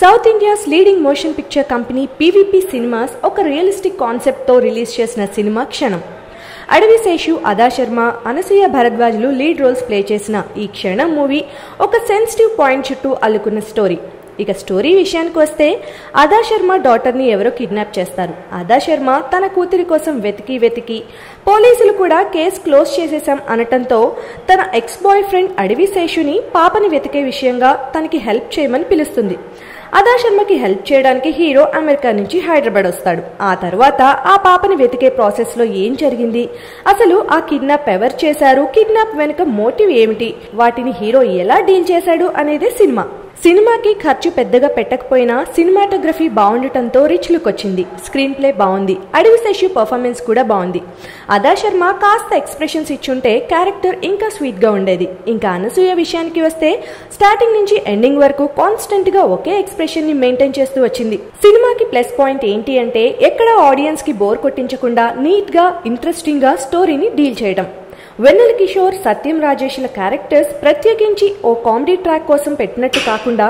South India's leading motion picture company PVP cinemas ఒక realistic కాన్సెప్ట్తో release చేసిన cinema Kshanam. Adavi Seshu, Adah Sharma, Anasuya భరద్వాజ్లు లీడ్ రోల్స్ ప్లే చేసిన ఈ క్షణం మూవీ ఒక సెన్సిటివ్ పాయింట్ చుట్టూ అల్లుకున్న స్టోరీ. ఇక స్టోరీ విషయానికి వస్తే, అదా శర్మ డాటర్ని ఎవరో కిడ్నాప్ చేస్తారు. అదా శర్మ తన కూతురి కోసం వెతికి పోలీసులు కూడా కేసు క్లోజ్ చేసేసాం అనటంతో తన ఎక్స్ బాయ్ ఫ్రెండ్ అడవి శేషుని పాపని వెతికే విషయంగా తనకి హెల్ప్ చేయమని పిలుస్తుంది. అదా శర్మకి హెల్ప్ చేయడానికి హీరో అమెరికా నుంచి హైదరాబాద్ వస్తాడు. ఆ తర్వాత ఆ పాపని వెతికే ప్రాసెస్ లో ఏం జరిగింది, అసలు ఆ కిడ్నాప్ ఎవరు చేశారు, కిడ్నాప్ వెనుక మోటివ్ ఏమిటి, వాటిని హీరో ఎలా డీల్ చేశాడు అనేదే సినిమా. సినిమాకి ఖర్చు పెద్దగా పెట్టకపోయినా సినిమాటోగ్రఫీ బాగుండటంతో రిచ్ లుక్ వచ్చింది. స్క్రీన్ ప్లే బాగుంది. అడవి శేషు పర్ఫార్మెన్స్ కూడా బాగుంది. అదా శర్మ కాస్త ఎక్స్ప్రెషన్స్ ఇచ్చుంటే క్యారెక్టర్ ఇంకా స్వీట్ గా ఉండేది. ఇంకా అనసూయ విషయానికి వస్తే, స్టార్టింగ్ నుంచి ఎండింగ్ వరకు కాన్స్టెంట్ గా ఒకే ఎక్స్ప్రెషన్ ని మెయింటైన్ చేస్తూ వచ్చింది. సినిమాకి ప్లస్ పాయింట్ ఏంటి అంటే, ఎక్కడ ఆడియన్స్ కి బోర్ కొట్టించకుండా నీట్ గా ఇంట్రెస్టింగ్ గా స్టోరీని డీల్ చేయడం. వెన్నెల కిషోర్, సత్యం రాజేష్ల క్యారెక్టర్స్ ప్రత్యేకించి ఓ కామెడీ ట్రాక్ కోసం పెట్టినట్టు కాకుండా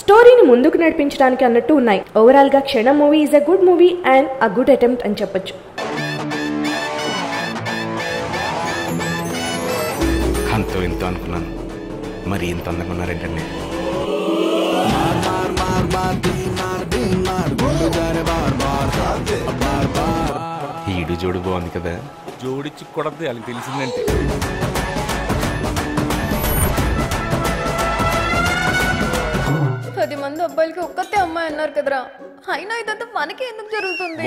స్టోరీని ముందుకు నడిపించడానికి అన్నట్టు ఉన్నాయి. ఓవరాల్ గా క్షణం movie is a good movie and a good attempt అని చెప్పొచ్చు. అంతో ఇంతో అనుకున్నాను, మరి ఇంత అందంగా ఉన్నారేంటండి. ఈడు జోడు బాగుంది కదా. జోడిచ్చి కొడద్దు వాళ్ళకి తెలిసిందంటే. పది మంది అబ్బాయిలకి ఒక్కతే అమ్మాయి అన్నారు కదరా, అయినా ఇదంతా మనకి ఎందుకు జరుగుతుంది?